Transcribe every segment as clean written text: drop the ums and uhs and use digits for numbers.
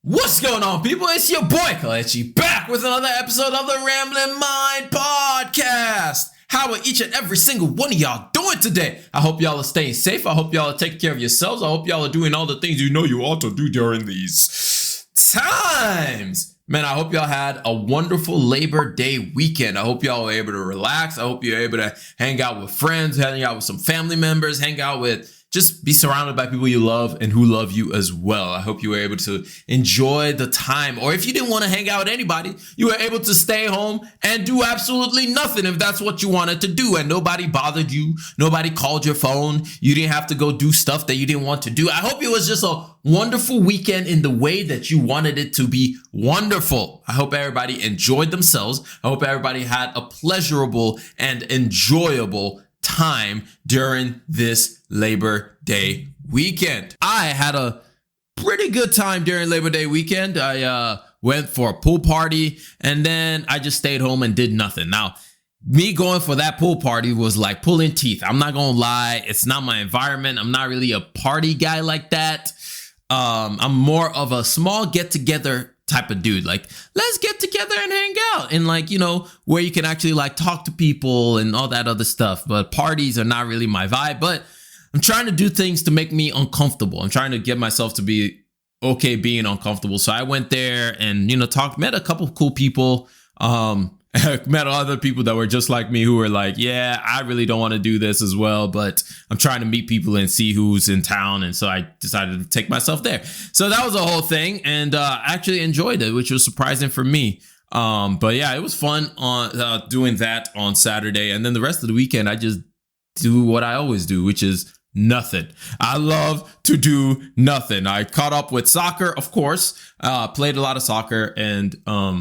What's going on, people? It's your boy Kelechi back with another episode of the Rambling Mind Podcast. How are each and every single one of y'all doing today? I hope y'all are staying safe. I hope y'all are taking care of yourselves. I hope y'all are doing all the things you know you ought to do during these times. Man, I hope y'all had a wonderful Labor Day weekend. I hope y'all were able to relax. I hope you're able to hang out with friends, hang out with some family members, hang out with just be surrounded by people you love and who love you as well. I hope you were able to enjoy the time. Or if you didn't want to hang out with anybody, you were able to stay home and do absolutely nothing if that's what you wanted to do. And nobody bothered you. Nobody called your phone. You didn't have to go do stuff that you didn't want to do. I hope it was just a wonderful weekend in the way that you wanted it to be wonderful. I hope everybody enjoyed themselves. I hope everybody had a pleasurable and enjoyable time during this Labor Day weekend. I had a pretty good time during Labor Day weekend. I went for a pool party and then I just stayed home and did nothing. Now, me going for that pool party was like pulling teeth. I'm not gonna lie. It's not my environment. I'm not really a party guy like that. I'm more of a small get together type of dude. Like, let's get together and hang out and like, you know, where you can actually like talk to people and all that other stuff. But parties are not really my vibe, but I'm trying to do things to make me uncomfortable. I'm trying to get myself to be okay being uncomfortable. So I went there and, you know, met a couple of cool people. Met other people that were just like me who were like, yeah, I really don't want to do this as well, but I'm trying to meet people and see who's in town. And so I decided to take myself there. So that was a whole thing. And I actually enjoyed it, which was surprising for me. But yeah, it was fun on doing that on Saturday. And then the rest of the weekend, I just do what I always do, which is nothing. I love to do nothing. I caught up with soccer, of course, played a lot of soccer and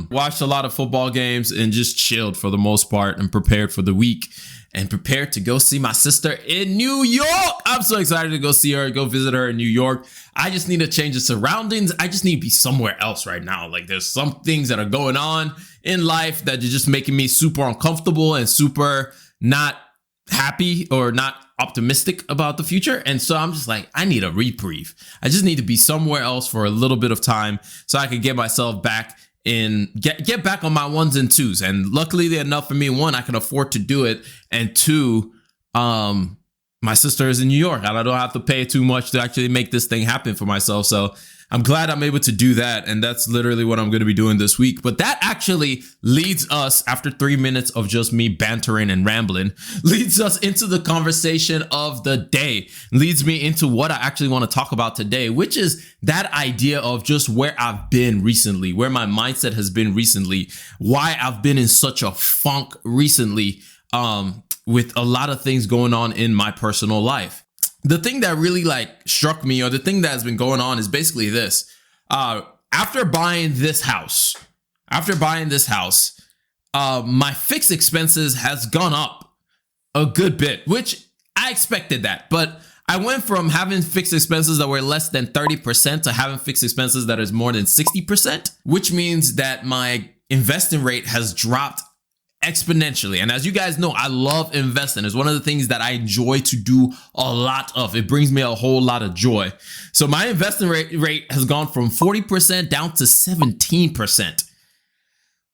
watched a lot of football games and just chilled for the most part and prepared for the week and prepared to go see my sister in New York. I'm so excited to go see her, go visit her in New York. I just need to change the surroundings. I just need to be somewhere else right now. Like there's some things that are going on in life that are just making me super uncomfortable and super not happy or not optimistic about the future. And so I'm just like, I need a reprieve. I just need to be somewhere else for a little bit of time so I can get myself back in, get back on my ones and twos. And luckily enough for me, one, I can afford to do it. And two, my sister is in New York and I don't have to pay too much to actually make this thing happen for myself. So I'm glad I'm able to do that. And that's literally what I'm going to be doing this week. But that actually leads us, after 3 minutes of just me bantering and rambling, leads us into the conversation of the day, leads me into what I actually want to talk about today, which is that idea of just where I've been recently, where my mindset has been recently, why I've been in such a funk recently, with a lot of things going on in my personal life. The thing that really like struck me, or the thing that has been going on, is basically this. After buying this house, my fixed expenses has gone up a good bit, which I expected that. But I went from having fixed expenses that were less than 30% to having fixed expenses that is more than 60%, which means that my investing rate has dropped exponentially. And as you guys know, I love investing. It's one of the things that I enjoy to do a lot of. It brings me a whole lot of joy. So my investing rate has gone from 40% down to 17%,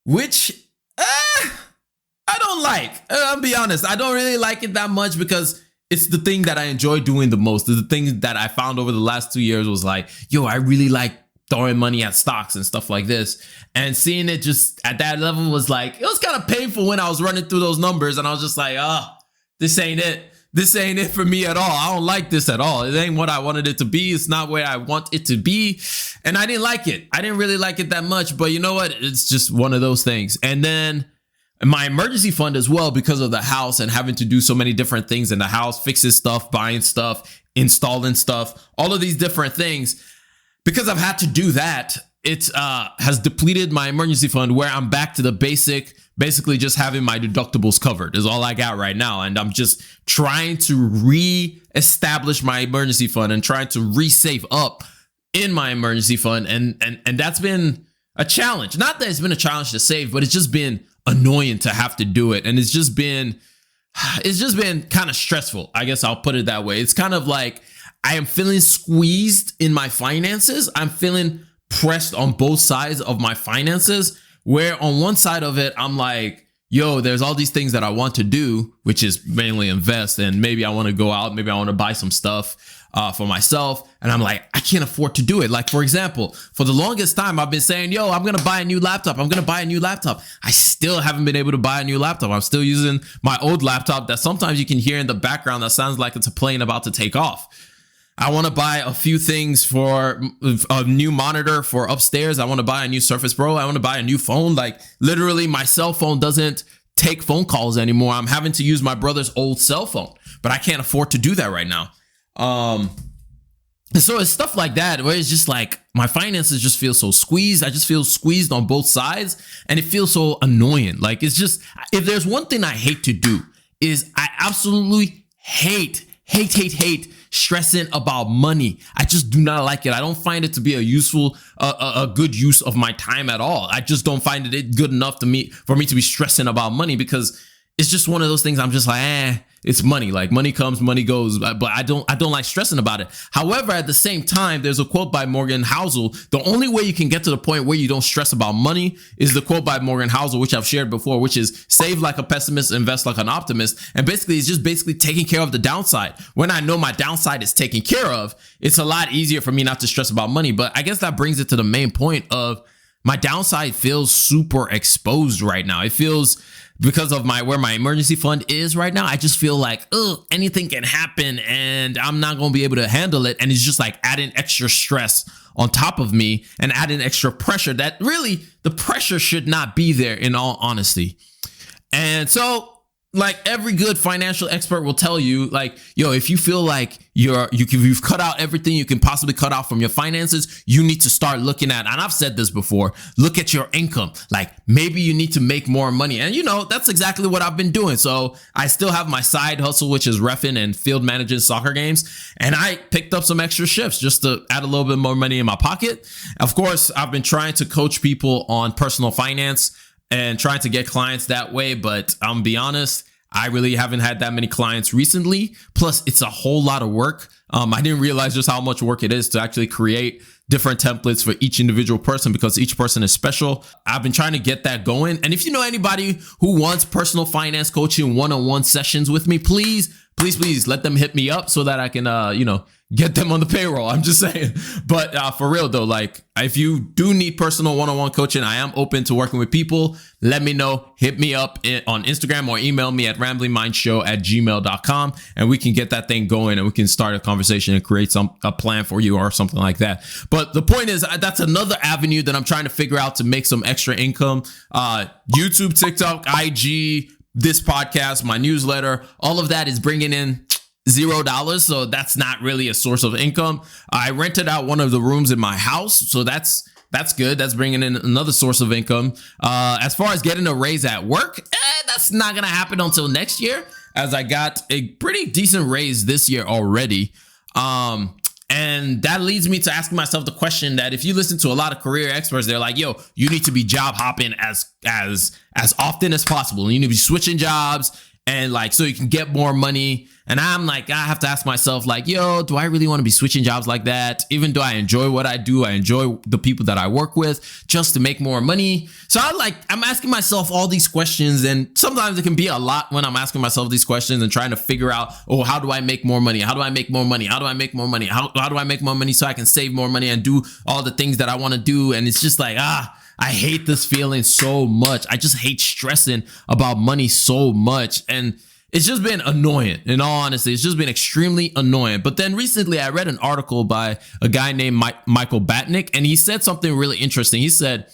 which I don't like. I'll be honest. I don't really like it that much because it's the thing that I enjoy doing the most. The thing that I found over the last 2 years was like, yo, I really like throwing money at stocks and stuff like this. And seeing it just at that level was like, it was kind of painful when I was running through those numbers. And I was just like, this ain't it. This ain't it for me at all. I don't like this at all. It ain't what I wanted it to be. It's not where I want it to be. And I didn't like it. I didn't really like it that much. But you know what? It's just one of those things. And then my emergency fund as well, because of the house and having to do so many different things in the house, fixing stuff, buying stuff, installing stuff, all of these different things. Because I've had to do that, it has depleted my emergency fund, where I'm back to the basically just having my deductibles covered is all I got right now. And I'm just trying to re-establish my emergency fund and trying to re-save up in my emergency fund. And that's been a challenge. Not that it's been a challenge to save, but it's just been annoying to have to do it. And it's just been kind of stressful. I guess I'll put it that way. It's kind of like I am feeling squeezed in my finances. I'm feeling pressed on both sides of my finances, where on one side of it, I'm like, yo, there's all these things that I want to do, which is mainly invest. And maybe I want to go out, maybe I want to buy some stuff for myself. And I'm like, I can't afford to do it. Like, for example, for the longest time, I've been saying, yo, I'm going to buy a new laptop. I'm going to buy a new laptop. I still haven't been able to buy a new laptop. I'm still using my old laptop that sometimes you can hear in the background that sounds like it's a plane about to take off. I want to buy a few things for a new monitor for upstairs. I want to buy a new Surface Pro. I want to buy a new phone. Like, literally, my cell phone doesn't take phone calls anymore. I'm having to use my brother's old cell phone, but I can't afford to do that right now. So it's stuff like that where it's just like my finances just feel so squeezed. I just feel squeezed on both sides, and it feels so annoying. Like, it's just, if there's one thing I hate to do, is I absolutely hate stressing about money. I just do not like it. I don't find it to be a useful, a good use of my time at all. I just don't find it good enough for me to be stressing about money, because it's just one of those things. I'm just like, it's money. Like, money comes, money goes, but I don't like stressing about it. However, at the same time, there's a quote by Morgan Housel. The only way you can get to the point where you don't stress about money is the quote by Morgan Housel, which I've shared before, which is save like a pessimist, invest like an optimist. And basically, it's just taking care of the downside. When I know my downside is taken care of, it's a lot easier for me not to stress about money. But I guess that brings it to the main point of my downside feels super exposed right now. It feels, because of where my emergency fund is right now, I just feel like, anything can happen and I'm not going to be able to handle it. And it's just like adding extra stress on top of me and adding extra pressure that really the pressure should not be there, in all honesty. And so, like, every good financial expert will tell you, like, yo, if you feel like you've cut out everything you can possibly cut out from your finances, you need to start looking at, and I've said this before, look at your income. Like, maybe you need to make more money. And that's exactly what I've been doing. So I still have my side hustle, which is reffing and field managing soccer games. And I picked up some extra shifts just to add a little bit more money in my pocket. Of course, I've been trying to coach people on personal finance and trying to get clients that way. But I'm be honest, I really haven't had that many clients recently. Plus, it's a whole lot of work. I didn't realize just how much work it is to actually create different templates for each individual person, because each person is special. I've been trying to get that going. And if you know anybody who wants personal finance coaching one-on-one sessions with me, please let them hit me up so that I can, get them on the payroll. I'm just saying. But for real though, like, if you do need personal one-on-one coaching, I am open to working with people. Let me know. Hit me up on Instagram or email me at ramblingmindshow@gmail.com, and we can get that thing going and we can start a conversation and create a plan for you or something like that. But the point is, that's another avenue that I'm trying to figure out to make some extra income. YouTube, TikTok, IG, this podcast, my newsletter, all of that is bringing in $0. So that's not really a source of income. I rented out one of the rooms in my house, so that's good. That's bringing in another source of income. As far as getting a raise at work, that's not going to happen until next year, as I got a pretty decent raise this year already. And that leads me to asking myself the question that if you listen to a lot of career experts, they're like, yo, you need to be job hopping as often as possible. You need to be switching jobs, and like, so you can get more money. And I'm like, I have to ask myself, like, yo, do I really want to be switching jobs like that? Even though I enjoy what I do, I enjoy the people that I work with, just to make more money. So I'm asking myself all these questions, and sometimes it can be a lot when I'm asking myself these questions and trying to figure out, how do I make more money? How do I make more money? How do I make more money? How do I make more money so I can save more money and do all the things that I want to do? And it's just like, I hate this feeling so much. I just hate stressing about money so much. And it's just been annoying. In all honesty, it's just been extremely annoying. But then recently I read an article by a guy named Michael Batnick, and he said something really interesting. He said,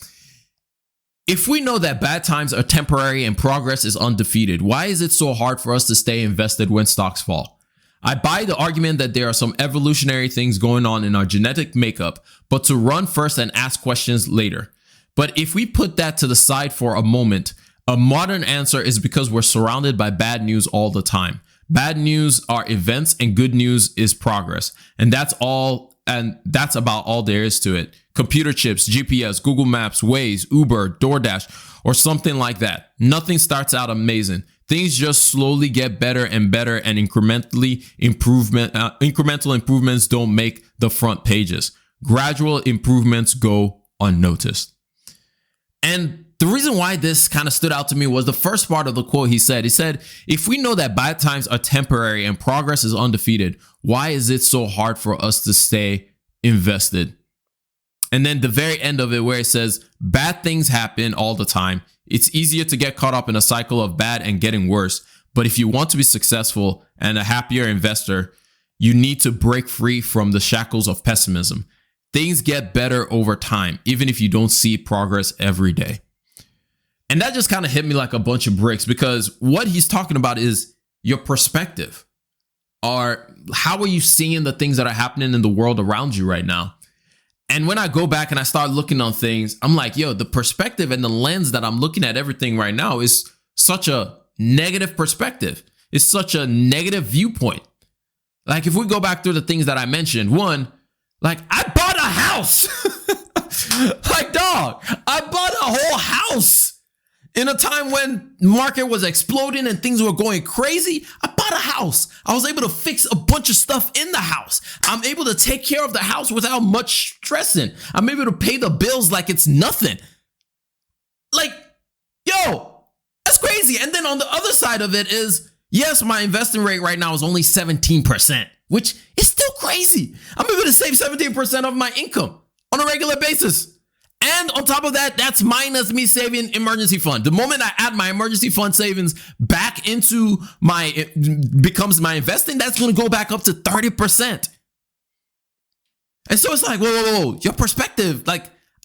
if we know that bad times are temporary and progress is undefeated, why is it so hard for us to stay invested when stocks fall? I buy the argument that there are some evolutionary things going on in our genetic makeup, but to run first and ask questions later. But if we put that to the side for a moment, a modern answer is because we're surrounded by bad news all the time. Bad news are events and good news is progress. And that's about all there is to it. Computer chips, GPS, Google Maps, Waze, Uber, DoorDash, or something like that. Nothing starts out amazing. Things just slowly get better and better, and incremental improvements don't make the front pages. gradual improvements go unnoticed. And the reason why this kind of stood out to me was the first part of the quote he said. He said, if we know that bad times are temporary and progress is undefeated, why is it so hard for us to stay invested? And then the very end of it where it says, bad things happen all the time. It's easier to get caught up in a cycle of bad and getting worse. But if you want to be successful and a happier investor, you need to break free from the shackles of pessimism. Things get better over time, even if you don't see progress every day. And that just kind of hit me like a bunch of bricks, because what he's talking about is your perspective. Or how are you seeing the things that are happening in the world around you right now? And when I go back and I start looking on things, I'm like, yo, the perspective and the lens that I'm looking at everything right now is such a negative perspective. It's such a negative viewpoint. Like if we go back through the things that I mentioned, one, like I bought a house. Like, dog, I bought a whole house. In a time when the market was exploding and things were going crazy, I bought a house. I was able to fix a bunch of stuff in the house. I'm able to take care of the house without much stressing. I'm able to pay the bills like it's nothing. Like, yo, that's crazy. And then on the other side of it is, yes, my investing rate right now is only 17%, which is still crazy. I'm able to save 17% of my income on a regular basis. And on top of that, that's minus me saving emergency fund. The moment I add my emergency fund savings back into becomes my investing, that's going to go back up to 30%. And so it's like, whoa, your perspective, like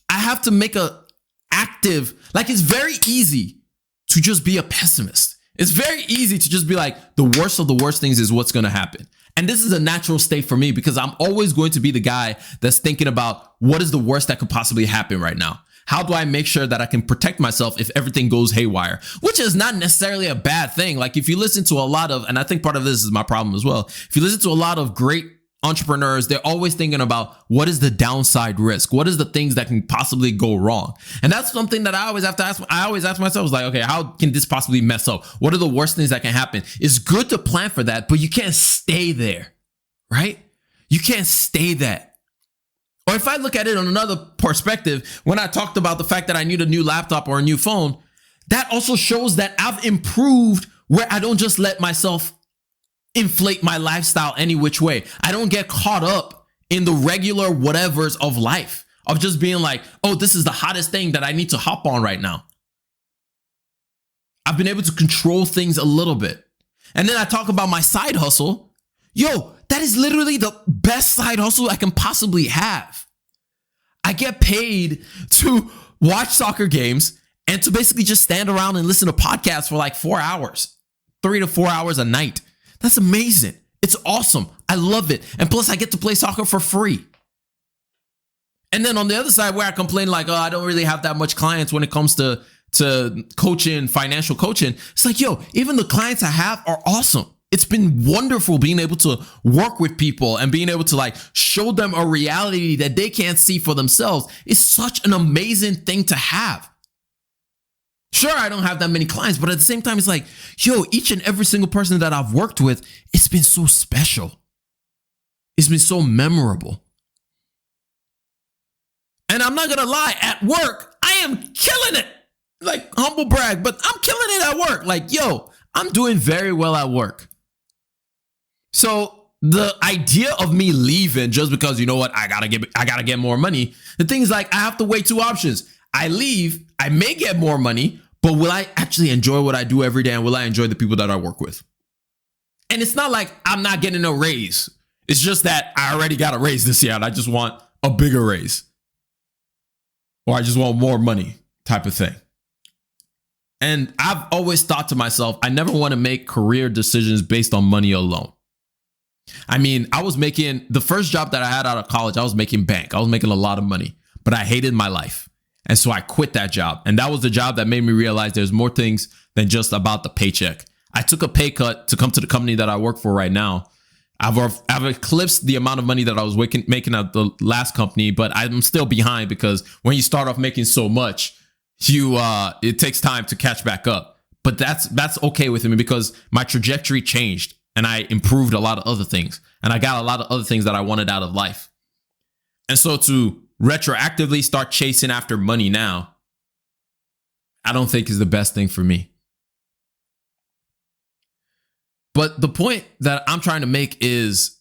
I have to make a active, like it's very easy to just be a pessimist. It's very easy to just be like, the worst of the worst things is what's going to happen. And this is a natural state for me because I'm always going to be the guy that's thinking about what is the worst that could possibly happen right now? How do I make sure that I can protect myself if everything goes haywire? Which is not necessarily a bad thing. Like if you listen to a lot of, and I think part of this is my problem as well. If you listen to a lot of great entrepreneurs, they're always thinking about what is the downside risk? What is the things that can possibly go wrong? And that's something that I always have to ask. I always ask myself, is like, okay, how can this possibly mess up? What are the worst things that can happen? It's good to plan for that, but you can't stay there, right? You can't stay that. Or if I look at it on another perspective, when I talked about the fact that I need a new laptop or a new phone, that also shows that I've improved where I don't just let myself inflate my lifestyle any which way. I don't get caught up in the regular whatevers of life of just being like, oh, this is the hottest thing that I need to hop on right now. I've been able to control things a little bit. And then I talk about my side hustle. Yo, that is literally the best side hustle I can possibly have. I get paid to watch soccer games and to basically just stand around and listen to podcasts for like 4 hours, 3 to 4 hours a night. That's amazing. It's awesome. I love it. And plus I get to play soccer for free. And then on the other side where I complain like, oh, I don't really have that much clients when it comes to coaching, financial coaching. It's like, yo, even the clients I have are awesome. It's been wonderful being able to work with people and being able to like show them a reality that they can't see for themselves. It's such an amazing thing to have. Sure, I don't have that many clients, but at the same time, it's like, yo, each and every single person that I've worked with, it's been so special. It's been so memorable. And I'm not going to lie, at work, I am killing it. Like, humble brag, but I'm killing it at work. Like, yo, I'm doing very well at work. So the idea of me leaving just because, you know what, I gotta get more money. The thing is like, I have to weigh two options. I leave, I may get more money, but will I actually enjoy what I do every day? And will I enjoy the people that I work with? And it's not like I'm not getting a raise. It's just that I already got a raise this year and I just want a bigger raise. Or I just want more money type of thing. And I've always thought to myself, I never want to make career decisions based on money alone. I mean, I was making the first job that I had out of college, I was making bank. I was making a lot of money, but I hated my life. And so I quit that job. And that was the job that made me realize there's more things than just about the paycheck. I took a pay cut to come to the company that I work for right now. I've eclipsed the amount of money that I was making at the last company, but I'm still behind because when you start off making so much, it takes time to catch back up. But that's okay with me because my trajectory changed and I improved a lot of other things and I got a lot of other things that I wanted out of life. And so to retroactively start chasing after money now, I don't think is the best thing for me. But the point that I'm trying to make is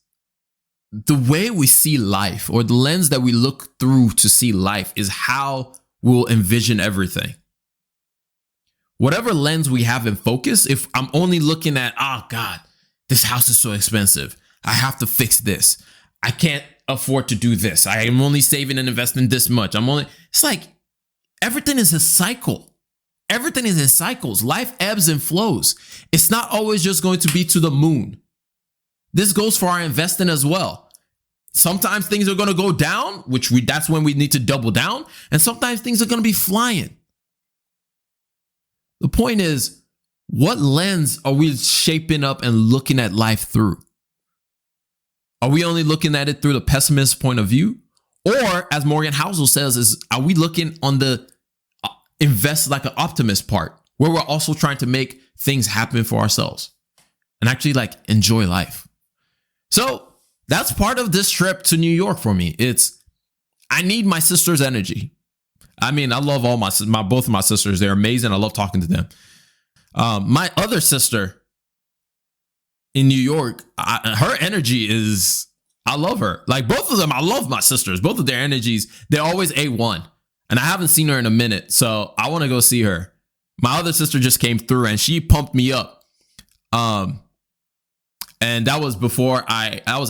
the way we see life, or the lens that we look through to see life, is how we'll envision everything. Whatever lens we have in focus, if I'm only looking at, oh God, this house is so expensive, I have to fix this, I can't afford to do this, I am only saving and investing this much, it's like everything is a cycle. Everything is in cycles. Life ebbs and flows. It's not always just going to be to the moon. This goes for our investing as well. Sometimes things are going to go down, that's when we need to double down. And sometimes things are going to be flying. The point is, what lens are we shaping up and looking at life through? Are we only looking at it through the pessimist point of view? Or, as Morgan Housel says, are we looking on the invest like an optimist part, where we're also trying to make things happen for ourselves and actually like enjoy life? So that's part of this trip to New York for me. I need my sister's energy. I mean, I love all both of my sisters. They're amazing. I love talking to them. My other sister in New York, her energy is, I love her. Like both of them, I love my sisters. Both of their energies, they're always A1. And I haven't seen her in a minute, so I want to go see her. My other sister just came through and she pumped me up. And that was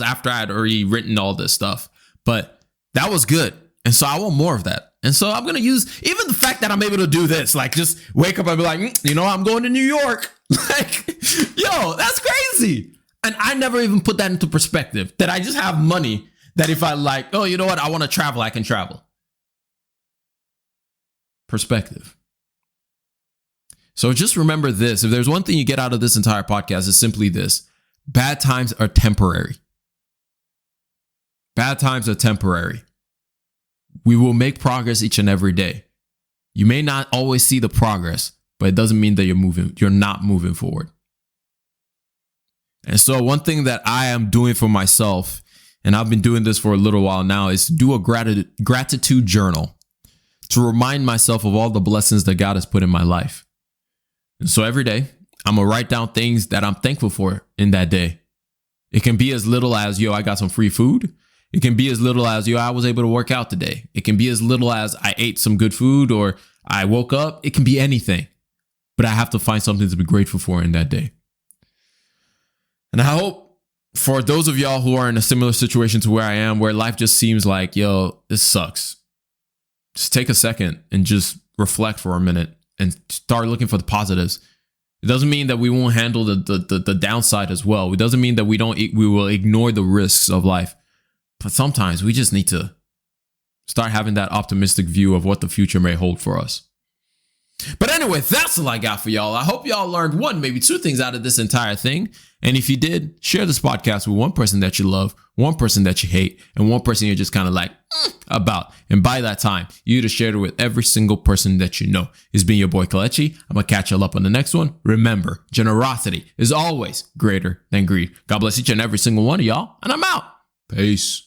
after I had already written all this stuff. But that was good. And so I want more of that. And so I'm going to use even the fact that I'm able to do this, like just wake up and be like, I'm going to New York. Like, yo, that's crazy. And I never even put that into perspective, that I just have money that if I like, oh, you know what? I want to travel, I can travel. Perspective. So just remember this. If there's one thing you get out of this entire podcast, it's simply this: bad times are temporary. Bad times are temporary. We will make progress each and every day. You may not always see the progress, but it doesn't mean that you're not moving forward. And so one thing that I am doing for myself, and I've been doing this for a little while now, is to do a gratitude journal, to remind myself of all the blessings that God has put in my life. And so every day, I'm going to write down things that I'm thankful for in that day. It can be as little as, I got some free food. It can be as little as, I was able to work out today. It can be as little as I ate some good food or I woke up. It can be anything. But I have to find something to be grateful for in that day. And I hope for those of y'all who are in a similar situation to where I am, where life just seems like, this sucks, just take a second and just reflect for a minute and start looking for the positives. It doesn't mean that we won't handle the downside as well. It doesn't mean that we will ignore the risks of life. But sometimes we just need to start having that optimistic view of what the future may hold for us. But anyway, that's all I got for y'all. I hope y'all learned one, maybe two things out of this entire thing. And if you did, share this podcast with one person that you love, one person that you hate, and one person you're just kind of like about. And by that time, you just share it with every single person that you know. It's been your boy Kelechi. I'm going to catch y'all up on the next one. Remember, generosity is always greater than greed. God bless each and every single one of y'all. And I'm out. Peace.